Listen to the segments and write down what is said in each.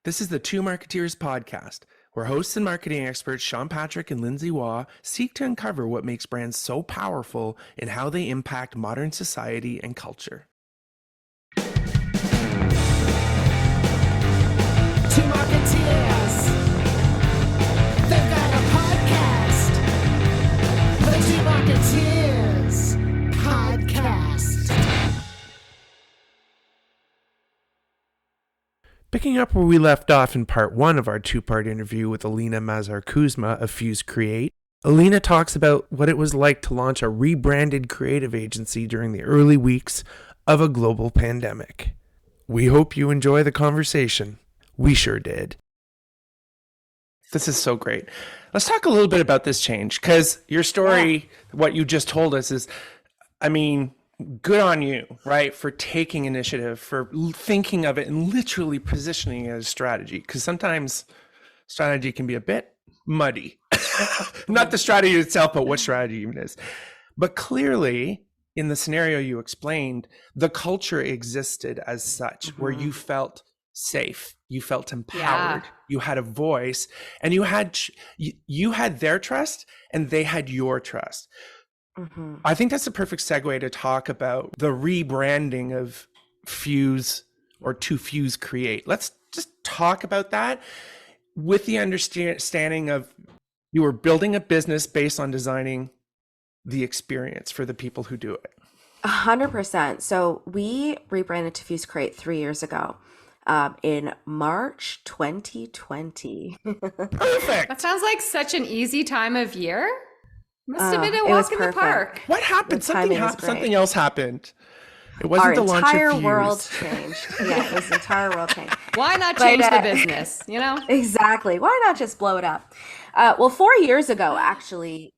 This is the Two Marketeers podcast, where hosts and marketing experts Sean Patrick and Lindsay Waugh seek to uncover what makes brands so powerful and how they impact modern society and culture. Two Marketeers, they've got a podcast, the Two Marketeers podcast. Picking up where we left off in part one of our two-part interview with Aleena Mazhar Kuzma of FUSECreate, Aleena talks about what it was like to launch a rebranded creative agency during the early weeks of a global pandemic. We hope you enjoy the conversation. We sure did. This is so great. Let's talk a little bit about this change, because your story, what you just told us is, good on you, right? For taking initiative, for thinking of it and literally positioning it as strategy. Because sometimes strategy can be a bit muddy. Not the strategy itself, but what strategy even is. But clearly, in the scenario you explained, the culture existed as such, where you felt safe, you felt empowered, you had a voice, and you had their trust and they had your trust. I think that's a perfect segue to talk about the rebranding of Fuse, or to FUSECreate. Let's just talk about that with the understanding of you were building a business based on designing the experience for the people who do it. 100%. So we rebranded to FUSECreate 3 years ago. In March 2020. Perfect. That sounds like such an easy time of year. Must have been a walk in the park. What happened? Something else happened. It wasn't Our the launch of entire Fuse. world changed. Yeah, it was the entire world changed. Why not change the business, you know? Exactly. Why not just blow it up? Well, 4 years ago, actually,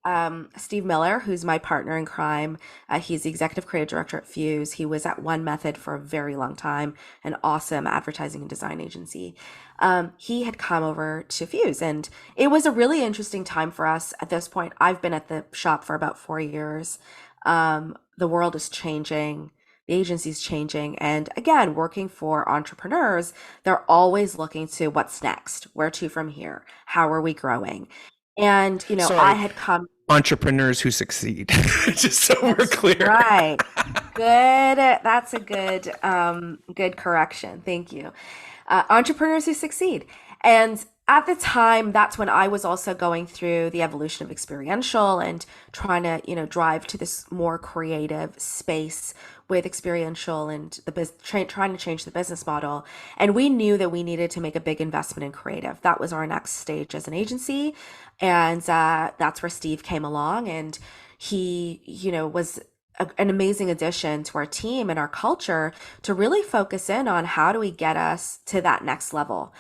Steve Miller, who's my partner in crime, he's the executive creative director at Fuse. He was at One Method for a very long time, an awesome advertising and design agency. He had come over to Fuse, and it was a really interesting time for us. At this point, I've been at the shop for about 4 years. The world is changing. The agency's changing. And again, working for entrepreneurs, they're always looking to what's next, where to from here, how are we growing? And, I had come. Entrepreneurs who succeed, just so we're clear. Right. Good. That's a good correction. Thank you. Entrepreneurs who succeed. And at the time, that's when I was also going through the evolution of experiential and trying to, drive to this more creative space with experiential and trying to change the business model. And we knew that we needed to make a big investment in creative. That was our next stage as an agency. And that's where Steve came along, and he, was an amazing addition to our team and our culture to really focus in on how do we get us to that next level.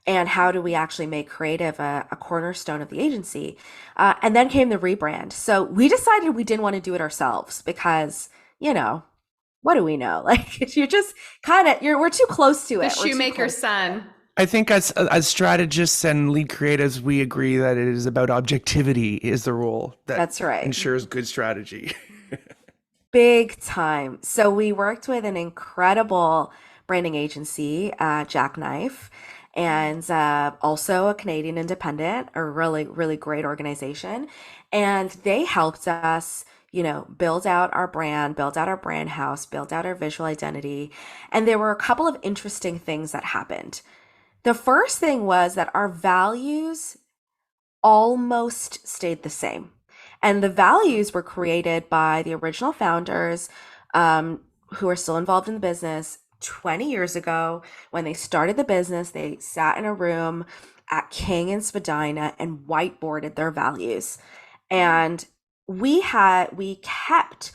And how do we actually make creative a cornerstone of the agency? And then came the rebrand. So we decided we didn't want to do it ourselves because, what do we know? Like, you're just we're too close to it. The shoemaker's son. I think as strategists and lead creatives, we agree that it is about objectivity is the rule that's right. ensures good strategy. Big time. So we worked with an incredible branding agency, Jackknife, and also a Canadian independent, a really, really great organization. And they helped us, build out our brand, build out our brand house, build out our visual identity. And there were a couple of interesting things that happened. The first thing was that our values almost stayed the same. And the values were created by the original founders who are still involved in the business. 20 years ago, when they started the business, they sat in a room at King and Spadina and whiteboarded their values. And we kept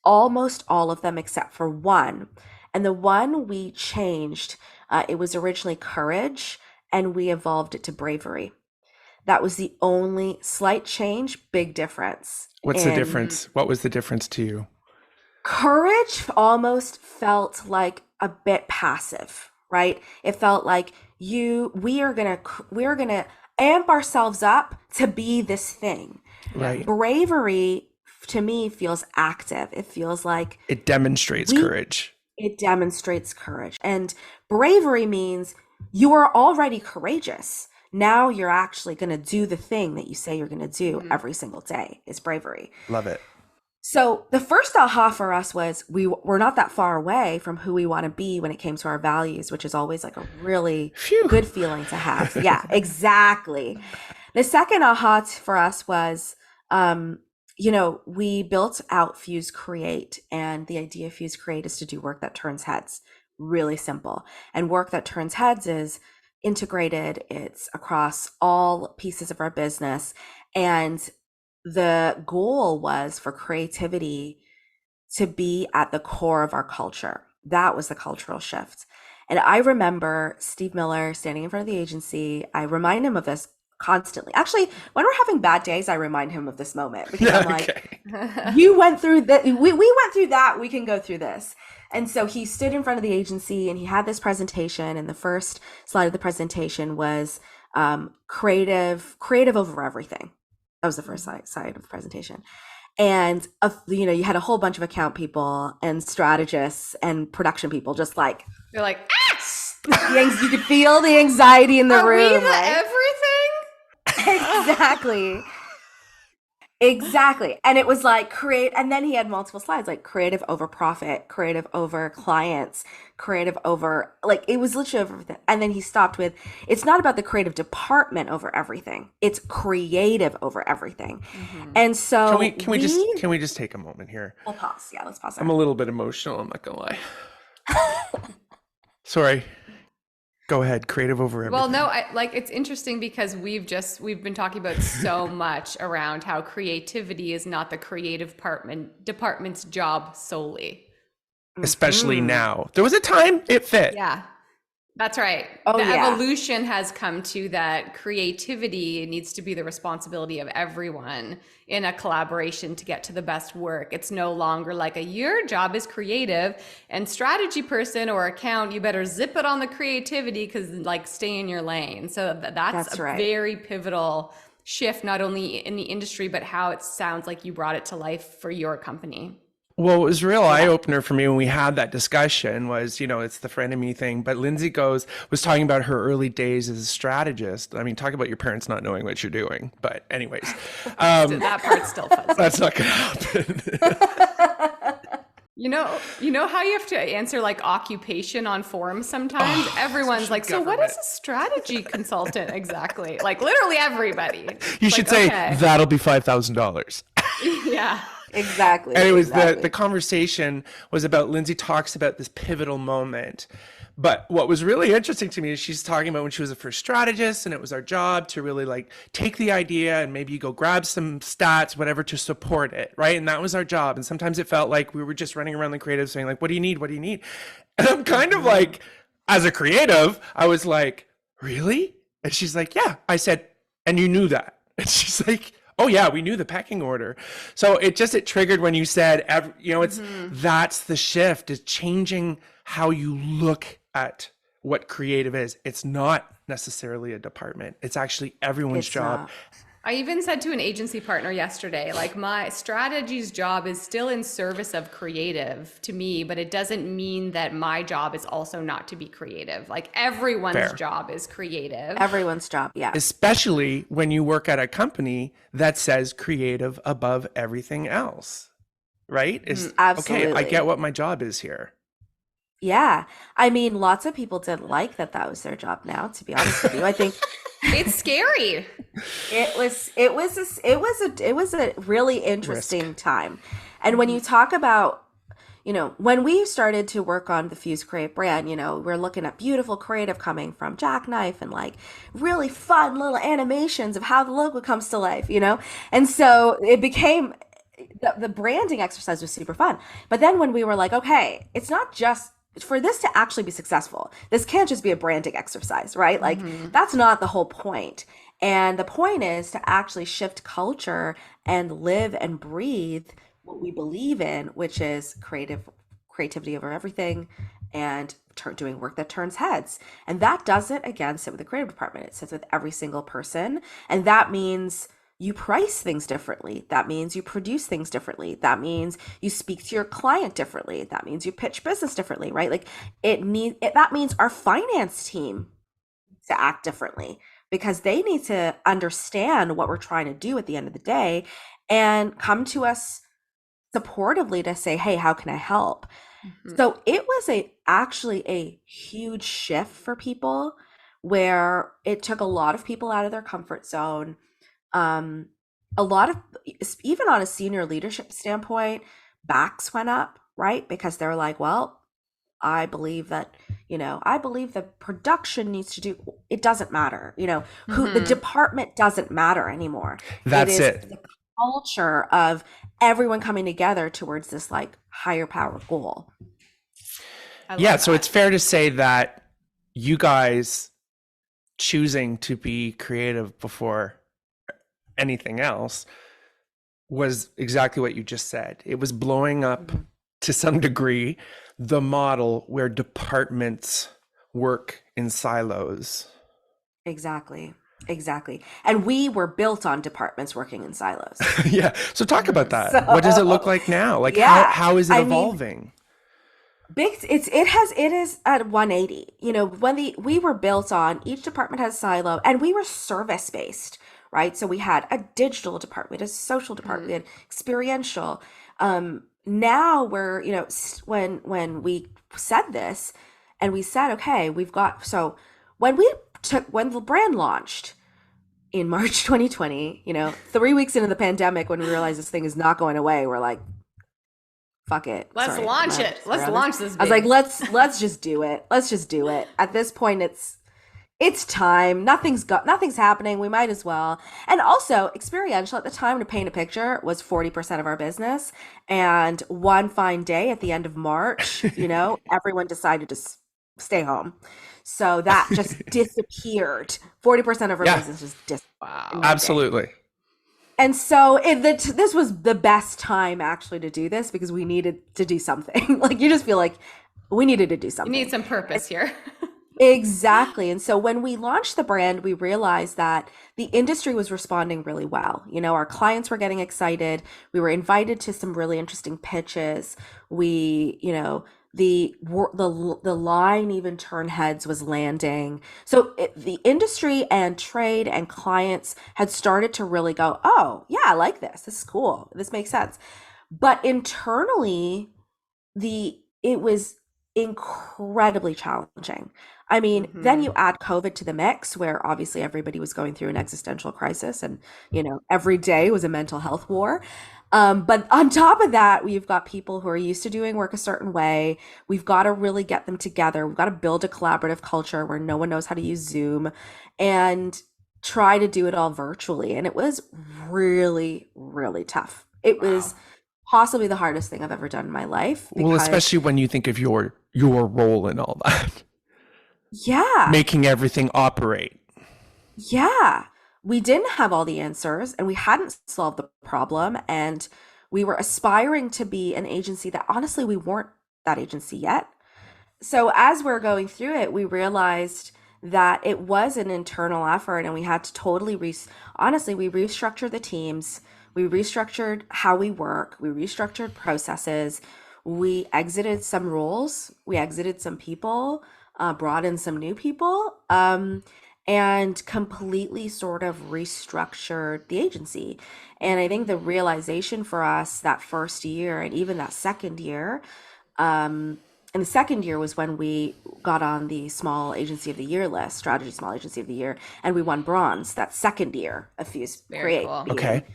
almost all of them except for one. And the one we changed, it was originally courage, and we evolved it to bravery. That was the only slight change, big difference. What's the difference? What was the difference to you? Courage almost felt like a bit passive, right? It felt like we are gonna amp ourselves up to be this thing. Right. Bravery to me feels active. It feels like it demonstrates courage. It demonstrates courage. And bravery means you are already courageous. Now you're actually going to do the thing that you say you're going to do every single day. It's bravery. Love it. So the first aha for us was we're not that far away from who we want to be when it came to our values, which is always like a really good feeling to have. Yeah, exactly. The second aha for us was, we built out FUSECreate, and the idea of FUSECreate is to do work that turns heads. Really simple. And work that turns heads is integrated. It's across all pieces of our business. And the goal was for creativity to be at the core of our culture. That was the cultural shift. And I remember Steve Miller standing in front of the agency. I remind him of this constantly. Actually, when we're having bad days, I remind him of this moment because I'm like, you went through that. We went through that. We can go through this. And so he stood in front of the agency and he had this presentation. And the first slide of the presentation was creative over everything. That was the first side of the presentation. And, you had a whole bunch of account people and strategists and production people just like. You're like, you could feel the anxiety in the Are room. We the everything? Exactly. And it was like and then he had multiple slides, like creative over profit, creative over clients, creative over, like it was literally over everything. And then he stopped with, it's not about the creative department over everything. It's creative over everything. Mm-hmm. And so can we just take a moment here? We'll pause. Yeah, let's pause. I'm a little bit emotional. I'm not gonna lie. Sorry. Go ahead. Creative over everything. Well, no, it's interesting because we've been talking about so much around how creativity is not the creative department's job solely. Especially now. There was a time it fit. Yeah. That's right. Evolution has come to that creativity needs to be the responsibility of everyone in a collaboration to get to the best work. It's no longer like your job is creative and strategy person or account, you better zip it on the creativity because stay in your lane. So that's a very pivotal shift, not only in the industry, but how it sounds like you brought it to life for your company. Well, it was a real eye-opener for me when we had that discussion was, it's the frenemy thing. But Lindsay was talking about her early days as a strategist. I mean, talk about your parents not knowing what you're doing. But anyways. That part's still fuzzy. That's not going to happen. You know how you have to answer occupation on forums sometimes? Everyone's like, so what is a strategy consultant exactly? Literally everybody. You should say, that'll be $5,000. Yeah. Exactly. Anyways, the conversation was about, Lindsay talks about this pivotal moment. But what was really interesting to me is she's talking about when she was a first strategist and it was our job to really take the idea and maybe go grab some stats, whatever, to support it, right? And that was our job. And sometimes it felt like we were just running around the creative saying what do you need? What do you need? And I'm kind of as a creative, I was like, really? And she's like, yeah. I said, and you knew that? And she's like, oh yeah, we knew the pecking order. So it triggered when you said, that's the shift, is changing how you look at what creative is. It's not necessarily a department. It's actually everyone's job. Not. I even said to an agency partner yesterday, my strategy's job is still in service of creative to me, but it doesn't mean that my job is also not to be creative. Everyone's job is creative. Everyone's job, yeah. Especially when you work at a company that says creative above everything else, right? Absolutely. Okay, I get what my job is here. Yeah. I mean, lots of people didn't like that was their job now, to be honest with you. I think it's scary. It was a really interesting time. And when you talk about, when we started to work on the FUSECreate brand, we're looking at beautiful creative coming from Jackknife and really fun little animations of how the logo comes to life, And so it became the branding exercise was super fun. But then when we were like, okay, it's not just for this to actually be successful, this can't just be a branding exercise, right? That's not the whole point. And the point is to actually shift culture and live and breathe what we believe in, which is creativity over everything and doing work that turns heads. And that doesn't, again, sit with the creative department. It sits with every single person. And that means you price things differently. That means you produce things differently. That means you speak to your client differently. That means you pitch business differently, right? That means our finance team to act differently because they need to understand what we're trying to do at the end of the day and come to us supportively to say, hey, how can I help? So it was actually a huge shift for people where it took a lot of people out of their comfort zone. Um, a lot of, even on a senior leadership standpoint, backs went up, right? Because they're like, well, I believe that, I believe the production needs to do, it doesn't matter, who the department doesn't matter anymore. That's it is it. the culture of everyone coming together towards this like higher power goal. Yeah, so it's fair to say that you guys choosing to be creative before anything else was exactly what you just said. It was blowing up to some degree the model where departments work in silos. Exactly. And we were built on departments working in silos. Yeah. So talk about that. What does it look like now? Like how is it evolving? It is at 180. When we were built on, each department has a silo, and we were service based, right? So we had a digital department, a social department, we had experiential. Now we're, when we said this and we said, okay, when the brand launched in March 2020, 3 weeks into the pandemic, when we realized this thing is not going away, we're like, fuck it. Let's launch it. Let's launch this. I was like, let's just do it. Let's just do it. At this point, it's time. Nothing's happening. We might as well. And also, experiential at the time, to paint a picture, was 40% of our business. And one fine day at the end of March, everyone decided to stay home. So that just disappeared. 40% of our business just disappeared. Wow. Absolutely. And so this was the best time actually to do this because we needed to do something. Like you just feel like we needed to do something. You need some purpose here. Exactly. And so when we launched the brand, we realized that the industry was responding really well. Our clients were getting excited. We were invited to some really interesting pitches. We, the line even turn heads was landing. So the industry and trade and clients had started to really go, oh yeah, I like this. This is cool. This makes sense. But internally, it was incredibly challenging. I mean, then you add COVID to the mix, where obviously everybody was going through an existential crisis, and every day was a mental health war. But on top of that, we've got people who are used to doing work a certain way. We've got to really get them together. We've got to build a collaborative culture where no one knows how to use Zoom and try to do it all virtually. And it was really, really tough. It was possibly the hardest thing I've ever done in my life. Well, especially when you think of your role in all that. Yeah. Making everything operate. Yeah. We didn't have all the answers and we hadn't solved the problem. And we were aspiring to be an agency that honestly, we weren't that agency yet. So as we're going through it, we realized that it was an internal effort and we had to totally, we restructured the teams. We restructured how we work. We restructured processes. We exited some roles. We exited some people, brought in some new people, and completely sort of restructured the agency. And I think the realization for us that first year and even that second year, and the second year was when we got on the Small Agency of the Year list, Strategy Small Agency of the Year, and we won bronze that second year of FUSECreate. Cool. Okay.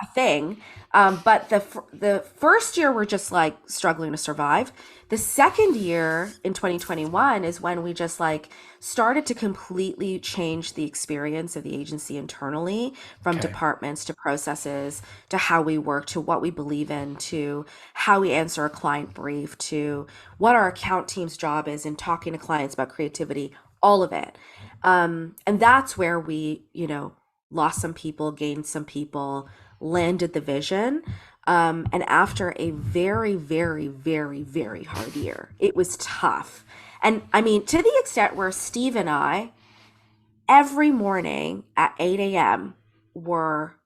A thing. But the first year we're just like struggling to survive. The second year in 2021 is when we just like started to completely change the experience of the agency internally, from departments to processes to how we work to what we believe in to how we answer a client brief to what our account team's job is in talking to clients about creativity, all of it. And that's where we, lost some people, gained some people, landed the vision. And after a very, very, very, very hard year, it was tough. And I mean, to the extent where Steve and I, every morning at 8 a.m. were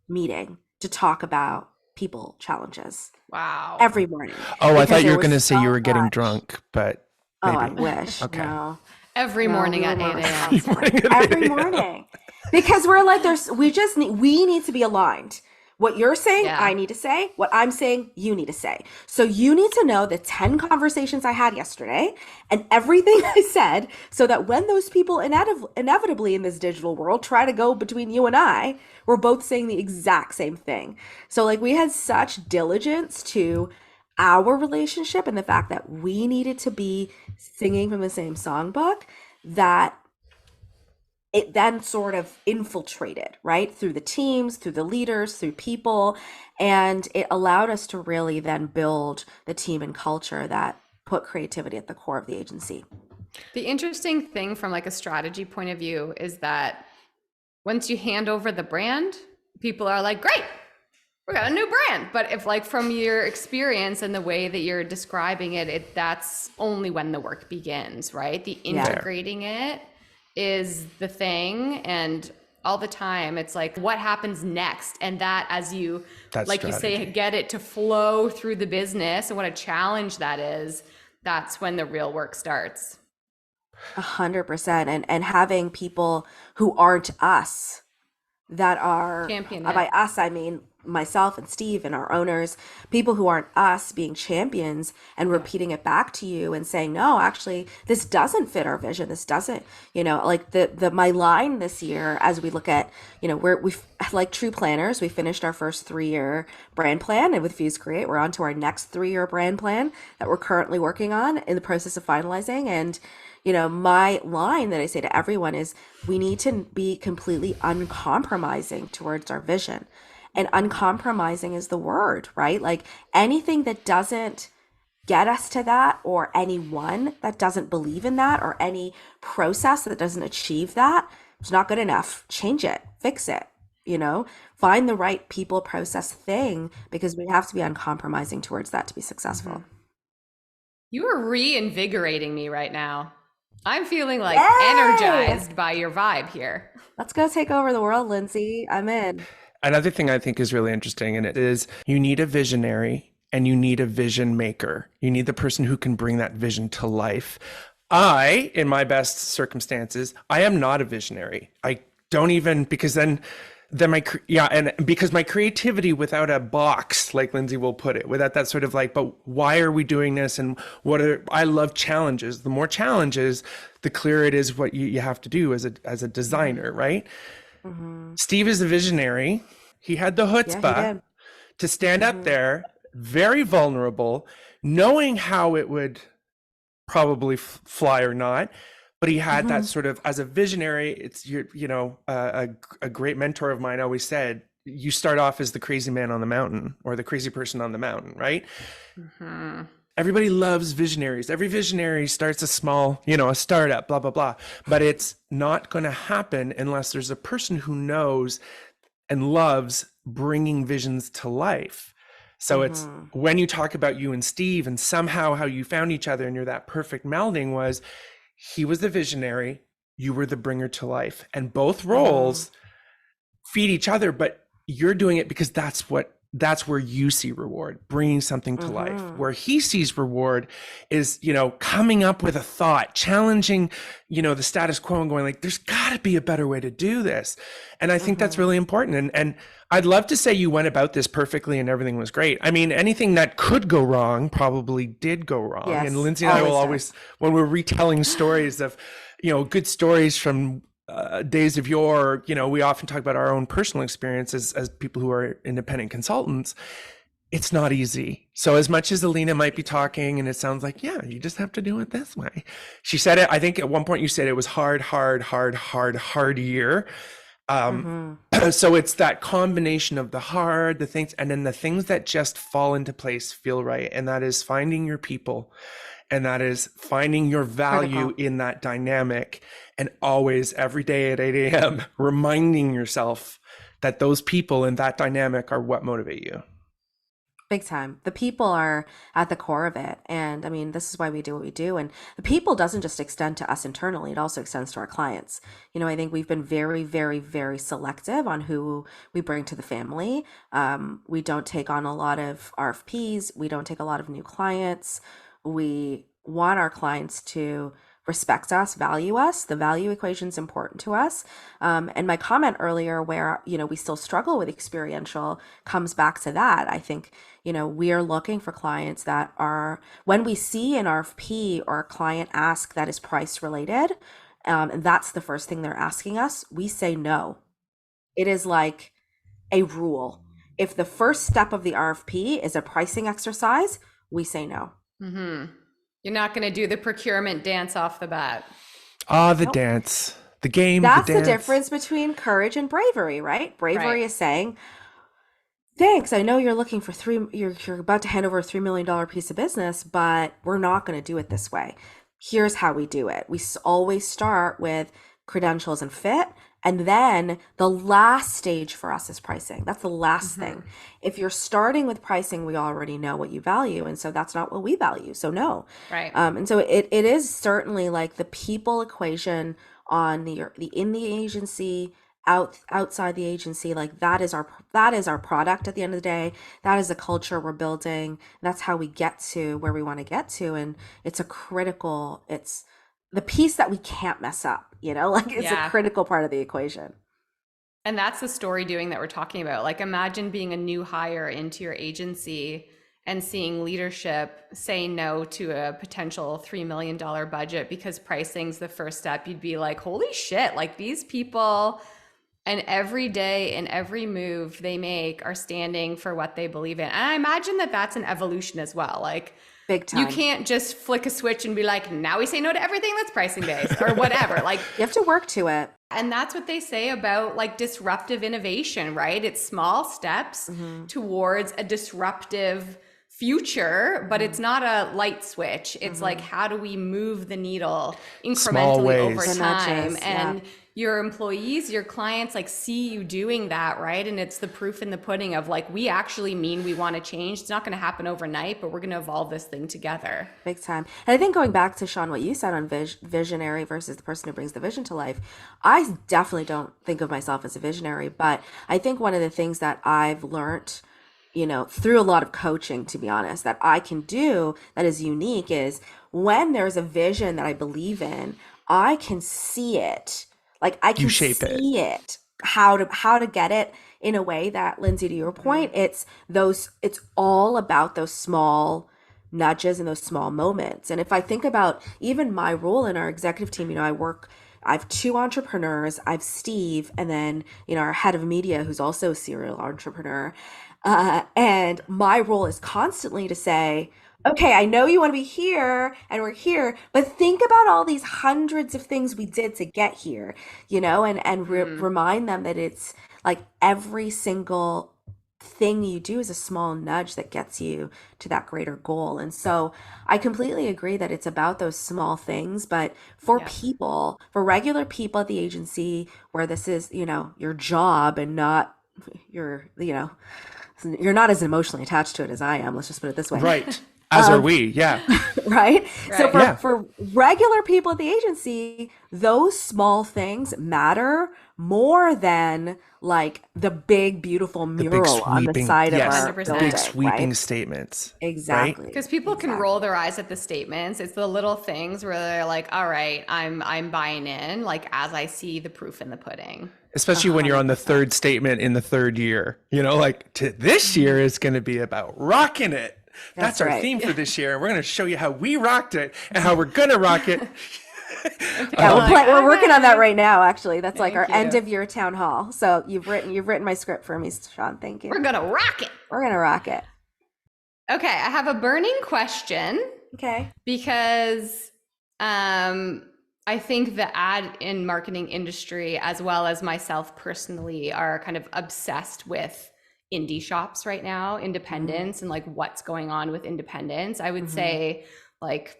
meeting to talk about people challenges. Wow. Every morning. Oh, I thought you were going to say you were getting drunk, but maybe. Oh, I wish. Okay. No. Every No, morning we were at 8 more a.m. responsible. Every morning. Because we're like, we need to be aligned. What you're saying, I Yeah. need to say. What I'm saying, you need to say. So you need to know the 10 conversations I had yesterday and everything I said so that when those people inevitably in this digital world try to go between you and I, we're both saying the exact same thing. So like we had such diligence to our relationship and the fact that we needed to be singing from the same songbook that it then sort of infiltrated, right? Through the teams, through the leaders, through people. And it allowed us to really then build the team and culture that put creativity at the core of the agency. The interesting thing from like a strategy point of view is that once you hand over the brand, people are like, great, we got a new brand. But if like from your experience and the way that you're describing it, that's only when the work begins, right? The integrating it is the thing. And all the time, it's like, what happens next? And that as you, That's like strategy. You say, get it to flow through the business and what a challenge that is, that's when the real work starts. 100%. And having people who aren't us that are, by us, I mean myself and Steve and our owners, people who aren't us being champions and repeating it back to you and saying, no, actually, this doesn't fit our vision. This doesn't, like my line this year, as we look at, we've like true planners, we finished our first 3-year brand plan, and with FUSECreate, we're on to our next 3-year brand plan that we're currently working on in the process of finalizing. And my line that I say to everyone is we need to be completely uncompromising towards our vision. And uncompromising is the word, right? Like anything that doesn't get us to that, or anyone that doesn't believe in that, or any process that doesn't achieve that, it's not good enough. Change it, fix it, find the right people, process, thing, because we have to be uncompromising towards that to be successful. You are reinvigorating me right now. I'm feeling like energized by your vibe here. Let's go take over the world, Lindsay. I'm in. Another thing I think is really interesting, and it is you need a visionary and you need a vision maker. You need the person who can bring that vision to life. In my best circumstances, I am not a visionary. I don't even, because then because my creativity without a box, like Lindsay will put it, without that sort of like, but why are we doing this? And I love challenges. The more challenges, the clearer it is what you have to do as a designer, right? Mm-hmm. Steve is a visionary. He had the chutzpah to stand up there, very vulnerable, knowing how it would probably fly or not. But he had that sort of, as a visionary, it's a great mentor of mine always said, you start off as the crazy man on the mountain or the crazy person on the mountain, right? Mm-hmm. Everybody loves visionaries. Every visionary starts a small, a startup, blah, blah, blah. But it's not going to happen unless there's a person who knows and loves bringing visions to life. So it's when you talk about you and Steve and somehow how you found each other and you're that perfect melding was, he was the visionary, you were the bringer to life. And both roles feed each other, but you're doing it because that's where you see reward, bringing something to life. Where he sees reward is, coming up with a thought, challenging, the status quo and going like, there's gotta be a better way to do this. And I think that's really important. And I'd love to say you went about this perfectly and everything was great. I mean, anything that could go wrong probably did go wrong. Yes, and Lindsay and I will always, when we're retelling stories of, good stories from days of yore, we often talk about our own personal experiences as people who are independent consultants. It's not easy. So as much as Aleena might be talking and it sounds like, yeah, you just have to do it this way. She said it, I think at one point you said it was hard year. So it's that combination of the hard, the things, and then the things that just fall into place, feel right. And that is finding your people. And that is finding your value in that dynamic. And always, every day at 8 a.m., reminding yourself that those people in that dynamic are what motivate you. Big time. The people are at the core of it. And I mean, this is why we do what we do. And the people doesn't just extend to us internally, it also extends to our clients. I think we've been very, very, very selective on who we bring to the family. We don't take on a lot of RFPs. We don't take a lot of new clients. We want our clients to respect us, value us. The value equation is important to us. And my comment earlier where, we still struggle with experiential comes back to that. I think, we are looking for clients that are, when we see an RFP or a client ask that is price related, and that's the first thing they're asking us, we say no. It is like a rule. If the first step of the RFP is a pricing exercise, we say no. Mm-hmm. You're not going to do the procurement dance off the bat. The dance, the game, That's the dance. The difference between courage and bravery, right? Bravery Right. is saying, thanks, I know you're looking for you're about to hand over a $3 million piece of business, but we're not going to do it this way. Here's how we do it. We always start with credentials and fit. And then the last stage for us is pricing. That's the last thing. If you're starting with pricing, we already know what you value. And so that's not what we value. So no. Right. And so it is certainly like the people equation on the in the agency, outside the agency, like that is our product at the end of the day. That is the culture we're building. That's how we get to where we want to get to. And it's the piece that we can't mess up, it's a critical part of the equation. And that's the story doing that we're talking about. Like, imagine being a new hire into your agency and seeing leadership say no to a potential $3 million budget because pricing's the first step. You'd be like, holy shit, like these people, and every day and every move they make are standing for what they believe in. And I imagine that that's an evolution as well. Like, big time. You can't just flick a switch and be like, now we say no to everything that's pricing based or whatever. Like, you have to work to it. And that's what they say about like disruptive innovation, right? It's small steps towards a disruptive future, but it's not a light switch. It's like, how do we move the needle incrementally over time? And your employees, your clients, like see you doing that, right? And it's the proof in the pudding of like, we actually mean we want to change. It's not going to happen overnight, but we're going to evolve this thing together. Big time. And I think going back to Sean, what you said on visionary versus the person who brings the vision to life, I definitely don't think of myself as a visionary, but I think one of the things that I've learned, through a lot of coaching, to be honest, that I can do that is unique is when there's a vision that I believe in, I can see it. Like I can see it, how to get it in a way that, Lindsay, to your point, it's all about those small nudges and those small moments. And if I think about even my role in our executive team, I have two entrepreneurs. I have Steve, and then, our head of media, who's also a serial entrepreneur. And my role is constantly to say, okay, I know you want to be here and we're here, but think about all these hundreds of things we did to get here, and remind them that it's like every single thing you do is a small nudge that gets you to that greater goal. And so I completely agree that it's about those small things, but for people, for regular people at the agency where this is, your job and not you're not as emotionally attached to it as I am. Let's just put it this way. Right. As are we, yeah. Right? So for regular people at the agency, those small things matter more than like the big, beautiful mural on the side of our building. Big sweeping statements. Exactly. Because people can roll their eyes at the statements. It's the little things where they're like, all right, I'm buying in, like as I see the proof in the pudding. Especially when you're on the third statement in the third year, like this year is going to be about rocking it. That's our theme for this year. And we're going to show you how we rocked it and how we're going to rock it. We're working on that right now, actually. That's like our end of year town hall. So you've written my script for me, Sean. Thank you. We're going to rock it. We're going to rock it. Okay. I have a burning question. Okay. Because I think the ad and marketing industry, as well as myself personally, are kind of obsessed with indie shops right now, independents, and like what's going on with independents. I would say like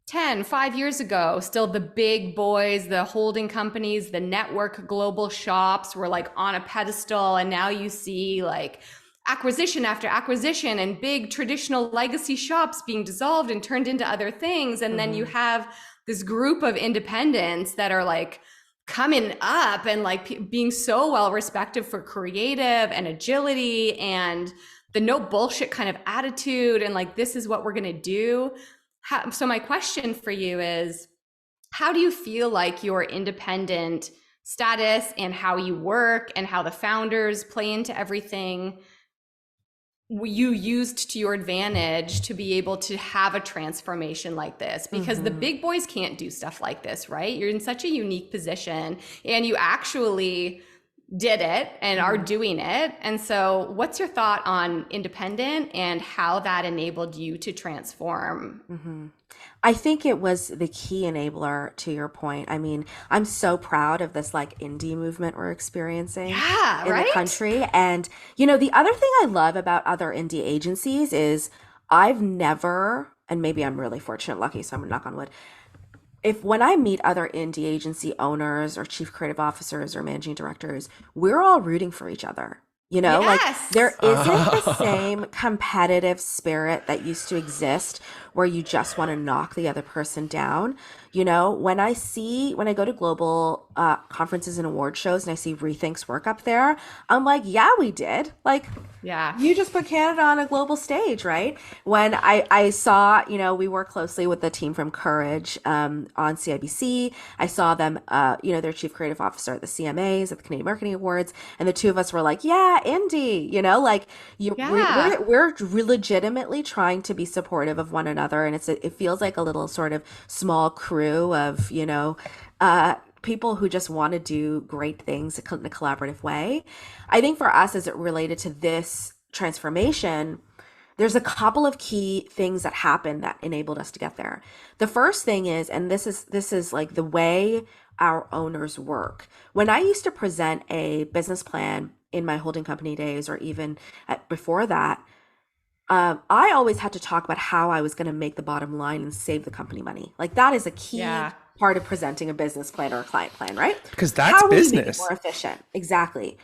5 years ago, still the big boys, the holding companies, the network global shops were like on a pedestal. And now you see like acquisition after acquisition and big traditional legacy shops being dissolved and turned into other things. And then you have this group of independents that are like coming up and like being so well respected for creative and agility and the no bullshit kind of attitude and like this is what we're going to do. So my question for you is, how do you feel like your independent status and how you work and how the founders play into everything you used to your advantage to be able to have a transformation like this? Because the big boys can't do stuff like this, right? You're in such a unique position and you actually did it and are doing it. And so what's your thought on independent and how that enabled you to transform? I think it was the key enabler to your point. I mean, I'm so proud of this like indie movement we're experiencing in the country. And, you know, the other thing I love about other indie agencies is I've never, and maybe I'm really fortunate, lucky, so I'm gonna knock on wood. When I meet other indie agency owners or chief creative officers or managing directors, we're all rooting for each other. You know, like there isn't the same competitive spirit that used to exist where you just want to knock the other person down. You know, when I go to global conferences and award shows and I see Rethink's work up there, I'm like, yeah, we did. Like, yeah, you just put Canada on a global stage, right? When I saw, you know, we work closely with the team from Courage on CIBC. I saw them, you know, their chief creative officer at the CMAs, at the Canadian Marketing Awards. And the two of us were like, yeah, indie, you know, like we're legitimately trying to be supportive of one another. And it feels like a little sort of small crew of, you know, people who just want to do great things in a collaborative way. I think for us, as it related to this transformation, there's a couple of key things that happened that enabled us to get there. The first thing is, and this is like the way our owners work. When I used to present a business plan in my holding company days, or even before that, I always had to talk about how I was going to make the bottom line and save the company money. Like that is a key part of presenting a business plan or a client plan, right? Because that's business. How make it more efficient? Exactly.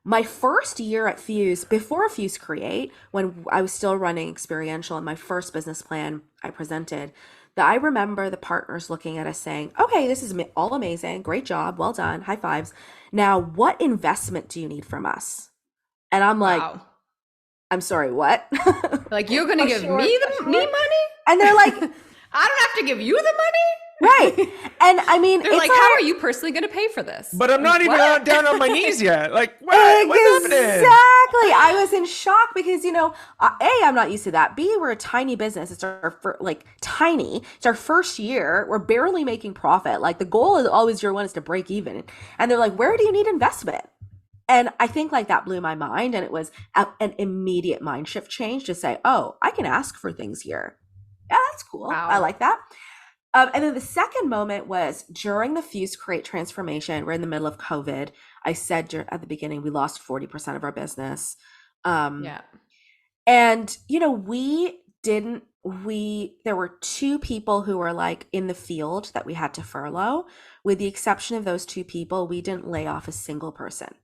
My first year at Fuse, before FUSECreate, when I was still running experiential, and my first business plan I presented, I remember the partners looking at us saying, okay, this is all amazing. Great job. Well done. High fives. Now, what investment do you need from us? And I'm like, I'm sorry, what? Like, you're going to give me money? And they're like, I don't have to give you the money? Right. And I mean, they're like, how are you personally going to pay for this? But I'm not even down on my knees yet. Like, what's happening? Exactly. I was in shock because, you know, A, I'm not used to that. B, we're a tiny business. It's tiny. It's our first year. We're barely making profit. Like the goal is always year one is to break even. And they're like, where do you need investment? And I think like that blew my mind. And it was an immediate mind shift change to say, oh, I can ask for things here. Yeah, that's cool. Wow. I like that. And then the second moment was during the FUSECreate transformation. We're in the middle of COVID. I said at the beginning, we lost 40% of our business. And, you know, there were two people who were like in the field that we had to furlough. With the exception of those two people, we didn't lay off a single person.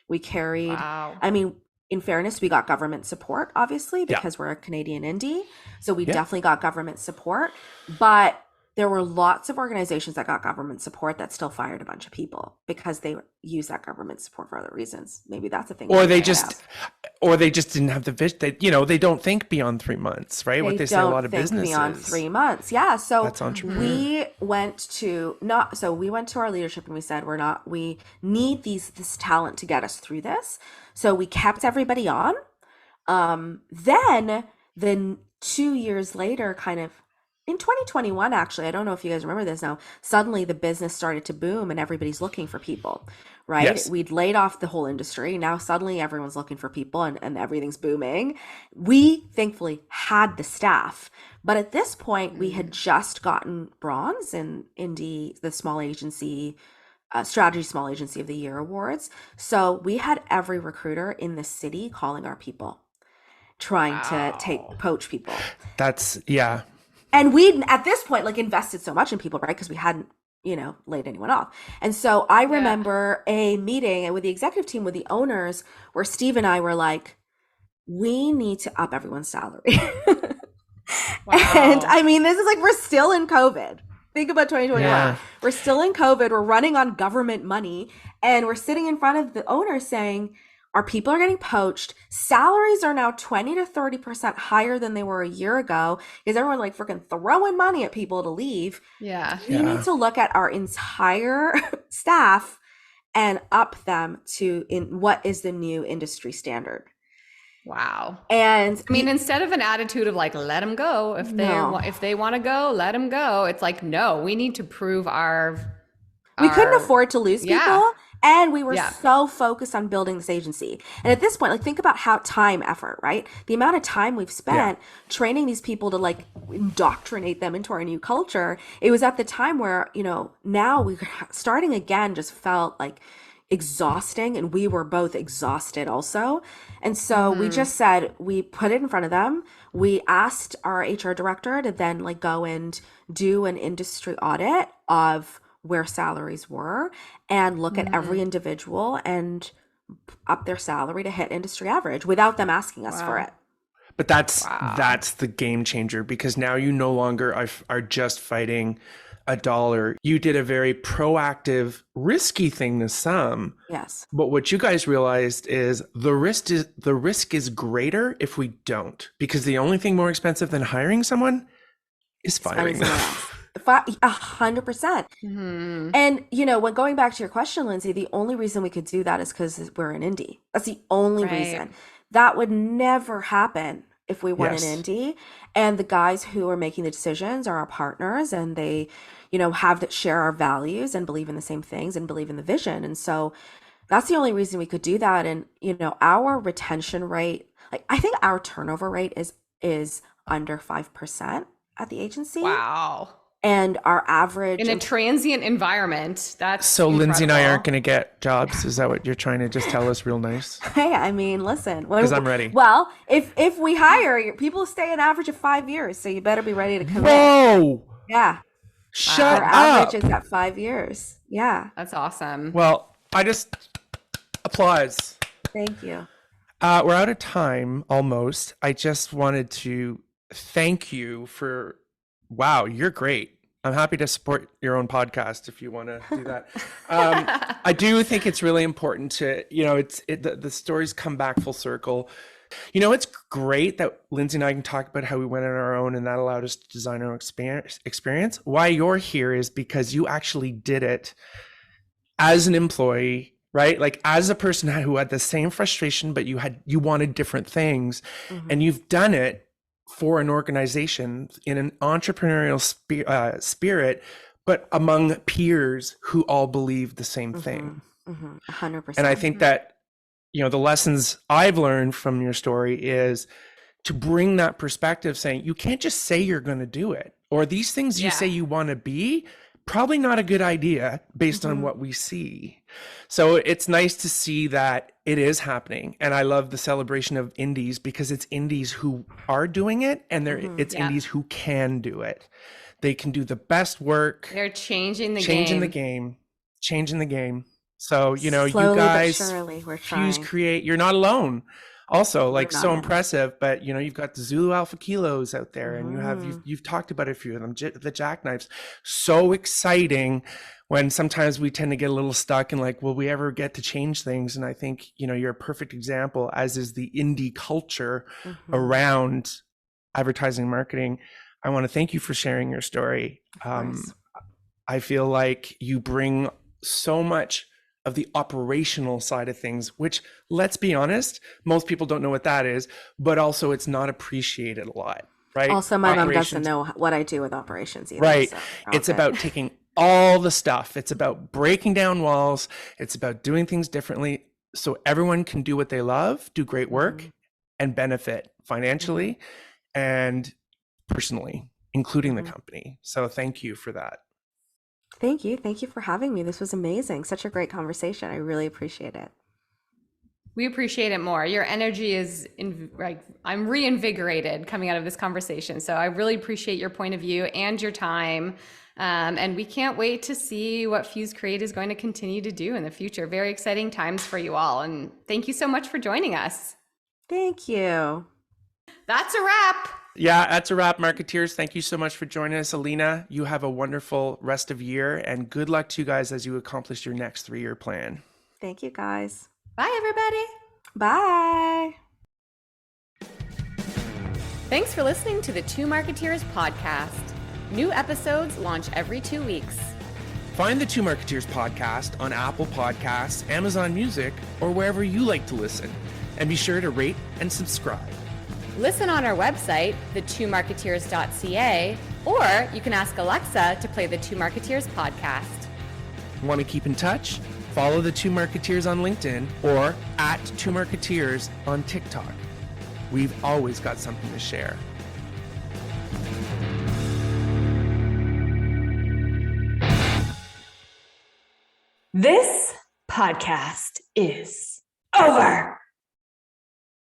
We carried, I mean, in fairness, we got government support, obviously, because we're a Canadian indie. So we definitely got government support. But there were lots of organizations that got government support that still fired a bunch of people because they use that government support for other reasons. Maybe that's a thing. Or they just didn't have the vision. That, you know, they don't think beyond 3 months, right? What they say a lot of businesses beyond 3 months. Yeah. So that's entrepreneur. We went to our leadership and we said, we need this talent to get us through this. So we kept everybody on. Then 2 years later, kind of, in 2021, actually, I don't know if you guys remember this now, suddenly the business started to boom and everybody's looking for people, right? Yes. We'd laid off the whole industry. Now suddenly everyone's looking for people and everything's booming. We thankfully had the staff. But at this point, we had just gotten bronze in the small agency, strategy small agency of the year awards. So we had every recruiter in the city calling our people, trying to poach people. That's, And we'd, at this point, like invested so much in people, right? Because we hadn't, you know, laid anyone off. And so I remember a meeting with the executive team, with the owners, where Steve and I were like, we need to up everyone's salary. And I mean, this is like, we're still in COVID. Think about 2021. Yeah. We're still in COVID. We're running on government money. And we're sitting in front of the owners saying, Our people are getting poached. Salaries are now 20 to 30% higher than they were a year ago because everyone's like freaking throwing money at people to leave. Yeah. We need to look at our entire staff and up them to in what is the new industry standard. Wow. And I mean, instead of an attitude of like, let them go. If they want to go, let them go. It's like, no, we need to prove we couldn't afford to lose people. And we were Yeah. so focused on building this agency. And at this point, like, think about how time effort, right? The amount of time we've spent training these people to like indoctrinate them into our new culture. It was at the time where, you know, now we starting again just felt like exhausting, and we were both exhausted also. And so we just said, we put it in front of them. We asked our HR director to then like go and do an industry audit of where salaries were and look at every individual and up their salary to hit industry average without them asking us for it. But that's the game changer, because now you no longer are just fighting a dollar. You did a very proactive, risky thing to some. Yes. But what you guys realized is the risk is greater if we don't, because the only thing more expensive than hiring someone is firing them. 100%. And, you know, when going back to your question, Lindsay, the only reason we could do that is because we're an indie. That's the only reason. That would never happen if we weren't an indie. And the guys who are making the decisions are our partners, and they, you know, share our values and believe in the same things and believe in the vision. And so that's the only reason we could do that. And, you know, our retention rate, like, I think our turnover rate is under 5% at the agency. Wow. And our average in a transient environment, that's so incredible. Lindsay and I aren't going to get jobs. Is that what you're trying to just tell us real nice? Hey, I mean, listen, because I'm ready. Well, if we hire, people stay an average of 5 years, so you better be ready to commit. Whoa! Yeah. Shut Our up. average is at 5 years. Yeah. That's awesome. Well, I just applause. Thank you. We're out of time almost. I just wanted to thank you for, wow, you're great. I'm happy to support your own podcast if you want to do that. I do think it's really important to, you know, the stories come back full circle. You know, it's great that Lindsay and I can talk about how we went on our own and that allowed us to design our own experience. Why you're here is because you actually did it as an employee, right? Like as a person who had the same frustration, but you wanted different things, and you've done it for an organization in an entrepreneurial spirit, but among peers who all believe the same thing. 100%. And I think that, you know, the lessons I've learned from your story is to bring that perspective, saying you can't just say you're going to do it, or these things you say you want to be, probably not a good idea based on what we see. So it's nice to see that it is happening. And I love the celebration of indies, because it's indies who are doing it, and it's indies who can do it. They can do the best work. They're changing the game. So, you know, slowly, you guys, but surely, we're trying. FUSECreate, you're not alone. Also, like, so impressive, but you know, you've got the Zulu Alpha Kilos out there, and you've talked about a few of them, the jackknives. So exciting when sometimes we tend to get a little stuck and like, will we ever get to change things? And I think, you know, you're a perfect example, as is the indie culture around advertising and marketing. I want to thank you for sharing your story. I feel like you bring so much of the operational side of things, which, let's be honest, most people don't know what that is, but also it's not appreciated a lot, right? Also, my mom doesn't know what I do with operations either. Right. So it's about taking all the stuff. It's about breaking down walls. It's about doing things differently so everyone can do what they love, do great work, and benefit financially and personally, including the company. So thank you for that. Thank you. Thank you for having me. This was amazing. Such a great conversation. I really appreciate it. We appreciate it more. Your energy is I'm reinvigorated coming out of this conversation. So I really appreciate your point of view and your time. And we can't wait to see what FUSECreate is going to continue to do in the future. Very exciting times for you all. And thank you so much for joining us. Thank you. That's a wrap. Yeah, that's a wrap, marketeers. Thank you so much for joining us. Aleena, you have a wonderful rest of year, and good luck to you guys as you accomplish your next 3-year plan. Thank you, guys. Bye, everybody. Bye. Thanks for listening to the Two Marketeers podcast. New episodes launch every 2 weeks. Find the Two Marketeers podcast on Apple Podcasts, Amazon Music, or wherever you like to listen. And be sure to rate and subscribe. Listen on our website, thetwomarketeers.ca, or you can ask Alexa to play the Two Marketeers podcast. Want to keep in touch? Follow the Two Marketeers on LinkedIn or at Two Marketeers on TikTok. We've always got something to share. This podcast is over.